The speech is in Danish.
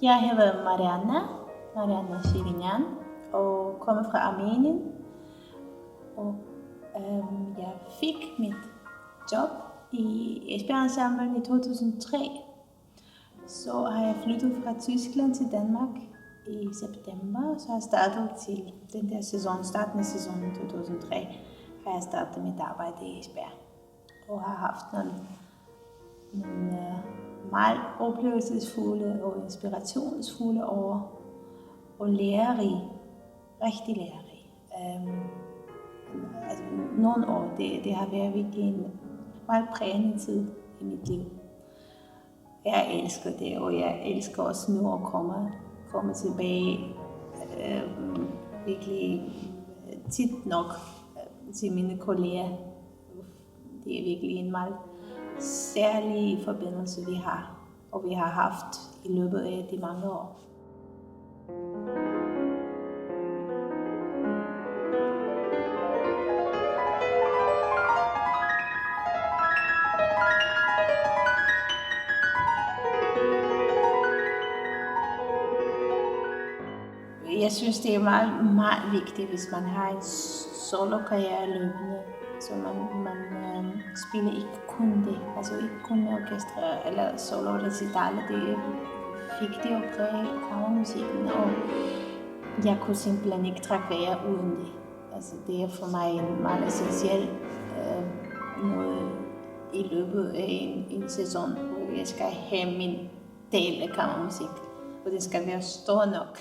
Jeg hedder Marianna Shirinian, og kommer fra Armenien. Og jeg fik mit job i Esbjerg Ensemble i 2003. Så har jeg flyttet fra Tyskland til Danmark i september, så har jeg startet til den der sæson, starten af sæsonen 2003, har jeg startet mit arbejde i Esbjerg. Og har haft nogle meget oplevelsesfulde og inspirationsfulde år, og lærerige, rigtig lærerige. Nogle år, det har været virkelig en meget prægende tid i mit liv. Jeg elsker det, og jeg elsker også nu at komme tilbage virkelig tit nok til mine kolleger. Det er virkelig en meget særlig forbindelse, vi har, og vi har haft i løbet af de mange år. Jeg synes, det er meget, meget vigtigt, hvis man har en solo-karriere løbende. Så man spiller ikke kun det, altså ikke kun orkestre eller solo-recitaler. Det er vigtigt at præge kammermusikken, og jeg kunne simpelthen ikke trække vejret uden det. Altså, det er for mig en meget essentiel noget i løbet af en sæson, hvor jeg skal have min del af kammermusik, og det skal være stor nok.